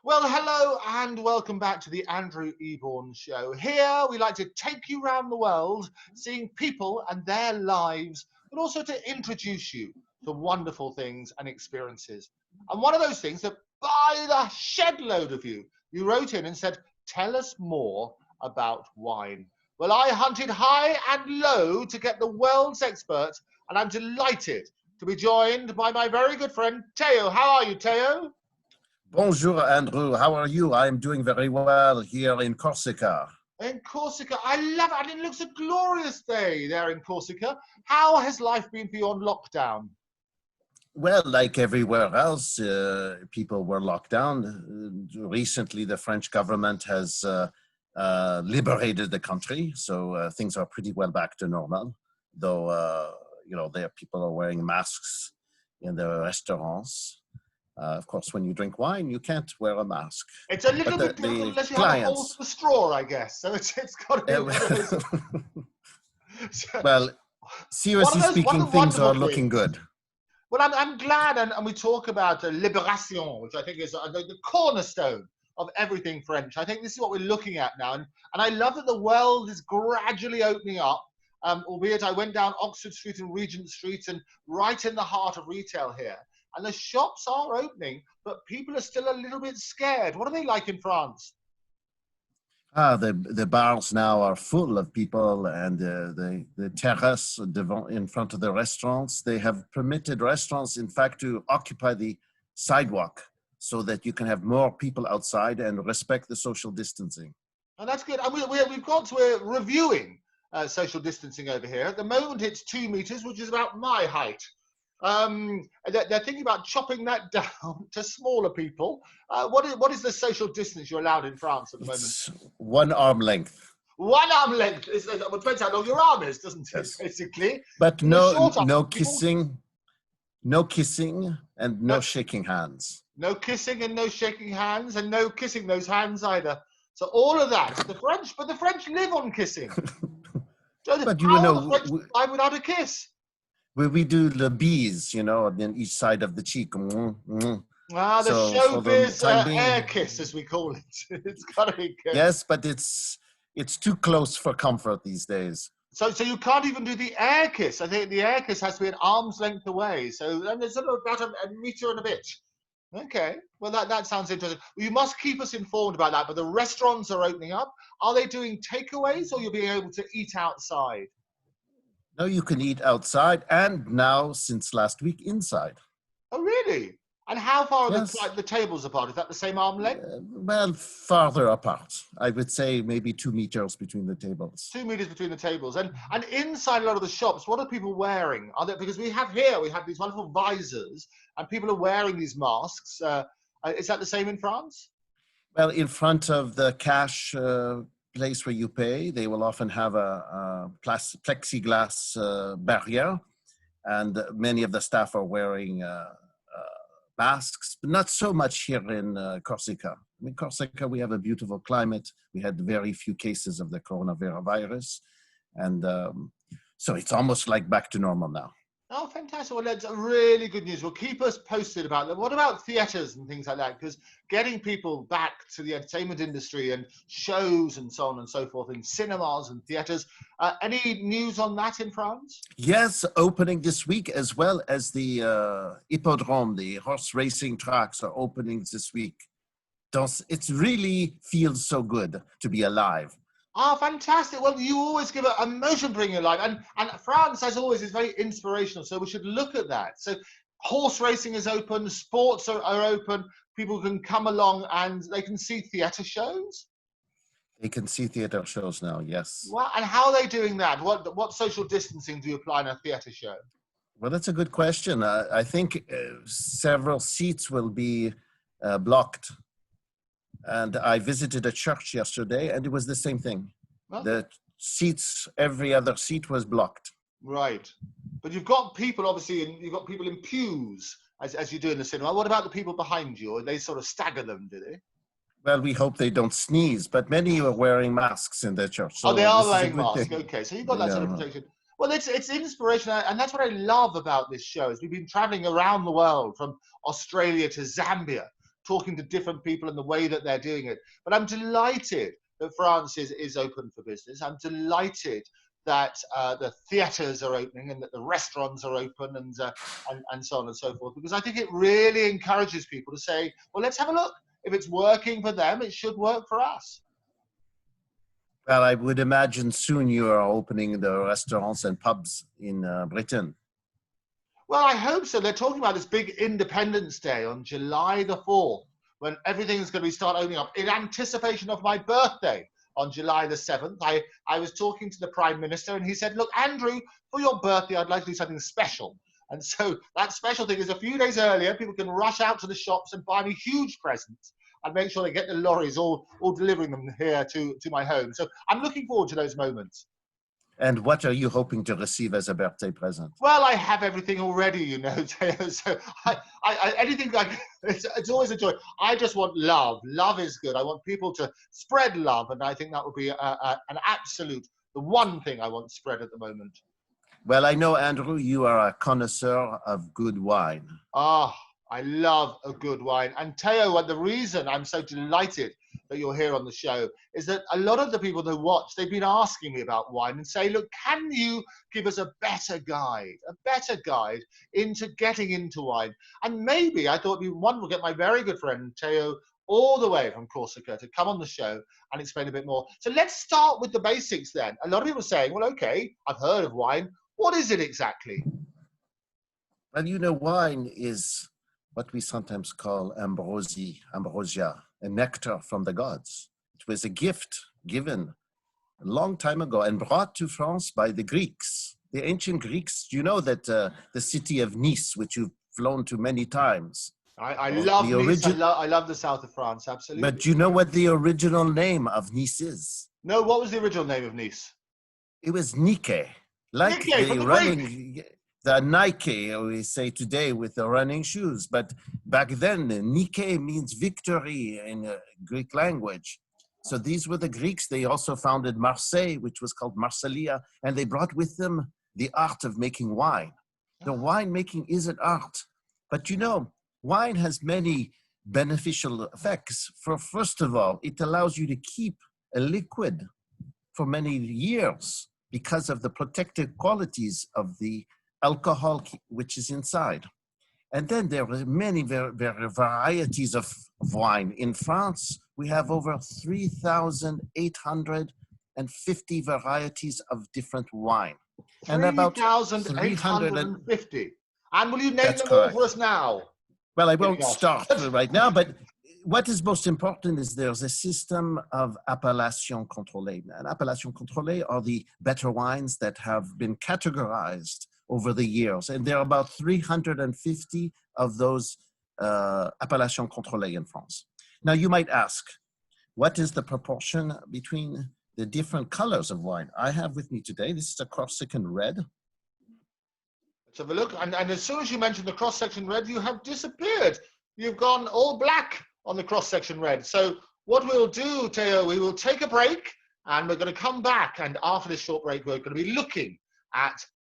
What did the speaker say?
Well, hello and welcome back to the Andrew Eborn Show. Here we like to take you around the world, seeing people and their lives, but also to introduce you to wonderful things and experiences. And one of those things that by the shed load of you wrote in and said, tell us more about wine. Well, I hunted high and low to get the world's expert, and I'm delighted to be joined by my very good friend, Theo. How are you, Theo? Bonjour, Andrew. How are you? I'm doing very well here in Corsica. In Corsica, I love it. And it looks a glorious day there in Corsica. How has life been for you on lockdown? Well, like everywhere else, people were locked down. Recently, the French government has liberated the country, so things are pretty well back to normal. Though, there people are wearing masks in the restaurants. Of course, when you drink wine, you can't wear a mask. It's a little But bit difficult the unless you have a hole clients. for the straw, I guess. So it's got to be one of those. So, Well, seriously one speaking, of the things wonderful are looking things. good. Well, I'm glad, and we talk about liberation, which I think is the cornerstone of everything French. I think this is what we're looking at now, and I love that the world is gradually opening up. Albeit I went down Oxford Street and Regent Street, and right in the heart of retail here, and the shops are opening, but people are still a little bit scared. What are they like in France? The bars now are full of people, and the terrace in front of the restaurants. They have permitted restaurants, in fact, to occupy the sidewalk so that you can have more people outside and respect the social distancing. And that's good. And we're reviewing social distancing over here. At the moment, it's 2 meters, which is about my height. They're thinking about chopping that down to smaller people. What is the social distance you're allowed in France at the moment? It's 1 arm length. 1 arm length. Well, depends how long your arm is, doesn't it? Yes, Basically. but And the short arm, no people, kissing, no kissing, and no no, shaking hands. no kissing and no shaking hands, and no kissing those hands either. So all of that. But the French live on kissing. But How are the French alive without a kiss? we do the bees, on each side of the cheek. Ah, the So for the showbiz time air being, kiss, as we call it. It's got to be good. yes, but it's too close for comfort these days. So you can't even do the air kiss. I think the air kiss has to be an arm's length away. So and it's about a meter and a bit. Okay, well that sounds interesting. Well, you must keep us informed about that. But the restaurants are opening up. Are they doing takeaways, or you'll be able to eat outside? Now you can eat outside, and now since last week inside. Oh, really? And how far are Yes, the tables apart? Is that the same arm length? well, farther apart. I would say maybe 2 meters between the tables. 2 meters between the tables, and inside a lot of the shops, what are people wearing? Are there, because we have these wonderful visors, and people are wearing these masks. Is that the same in France? Well, in front of the cash place where you pay, they will often have a plexiglass barrier, and many of the staff are wearing masks, but not so much here in Corsica. In Corsica, we have a beautiful climate. We had very few cases of the coronavirus, and so it's almost like back to normal now. Oh, fantastic. Well, that's really good news. Well, keep us posted about that. What about theatres and things like that? Because getting people back to the entertainment industry and shows and so on and so forth in cinemas and theatres. Any news on that in France? Yes, opening this week, as well as the hippodrome, the horse racing tracks are opening this week. It really feels so good to be alive. Ah, fantastic. Well, you always give a motion bring your life. And France, as always, is very inspirational. So we should look at that. So horse racing is open, sports are open. People can come along and they can see theatre shows. They can see theater shows now, yes. Well, and how are they doing that? What social distancing do you apply in a theatre show? Well, that's a good question. I think several seats will be blocked. And I visited a church yesterday, and it was the same thing. Well, The seats, every other seat was blocked. right. But you've got people, obviously, and you've got people in pews, as you do in the cinema. What about the people behind you? Or they sort of stagger them, do they? Well, we hope they don't sneeze, but many are wearing masks in the church. Oh, they So are this is a wearing good masks. thing. Okay, so you've got that sort of Yeah. protection. Well, it's inspirational, and that's what I love about this show. Is we've been traveling around the world from Australia to Zambia, talking to different people and the way that they're doing it. But I'm delighted that France is open for business. I'm delighted that the theatres are opening and that the restaurants are open and so on and so forth, because I think it really encourages people to say, well, let's have a look. If it's working for them, it should work for us. Well, I would imagine soon you are opening the restaurants and pubs in Britain. Well, I hope so. They're talking about this big Independence Day on July the 4th, when everything's going to start opening up in anticipation of my birthday on July the 7th. I was talking to the Prime Minister and he said, look, Andrew, for your birthday, I'd like to do something special. And so that special thing is a few days earlier, people can rush out to the shops and buy me huge presents and make sure they get the lorries all delivering them here to my home. So I'm looking forward to those moments. And what are you hoping to receive as a birthday present? Well, I have everything already, you know, Theo. So anything, it's always a joy. I just want love. Love is good. I want people to spread love. And I think that would be an absolute, the one thing I want spread at the moment. Well, I know, Andrew, you are a connoisseur of good wine. Ah, I love a good wine. And Theo, the reason I'm so delighted that you're here on the show is that a lot of the people who watch, they've been asking me about wine and say, look, can you give us a better guide into getting into wine? And maybe I thought it'd be wonderful to get my very good friend Theo all the way from Corsica to come on the show and explain a bit more. So let's start with the basics then. A lot of people are saying, well, okay, I've heard of wine. What is it exactly? Well, you know, wine is what we sometimes call ambrosia, a nectar from the gods. It was a gift given a long time ago and brought to France by the Greeks, the ancient Greeks. You know that the city of Nice, which you've flown to many times. I love Nice. I love the south of France, absolutely. But do you know what the original name of Nice is? No, what was the original name of Nice? It was Nike. Like Nike, the running, the Nike we say today with the running shoes. But back then, Nike means victory in Greek language. So these were the Greeks. They also founded Marseille, which was called Marsilia, and they brought with them the art of making wine. The winemaking is an art. But you know, wine has many beneficial effects. First of all, it allows you to keep a liquid for many years because of the protective qualities of the alcohol which is inside. And then there are many varieties of wine. In France, we have over 3,850 varieties of different wine. 3,850. And will you name them all for us now? Well, I won't start right now, but what is most important is there's a system of appellation contrôlée. And appellation contrôlée are the better wines that have been categorized over the years. And there are about 350 of those appellation contrôlée in France. Now, you might ask, what is the proportion between the different colors of wine? I have with me today, this is a Corsican red. Let's have a look. And as soon as you mentioned the cross-section red, you have disappeared. You've gone all black on the cross-section red. So what we'll do, Theo, we will take a break and we're going to come back. And after this short break, we're going to be looking at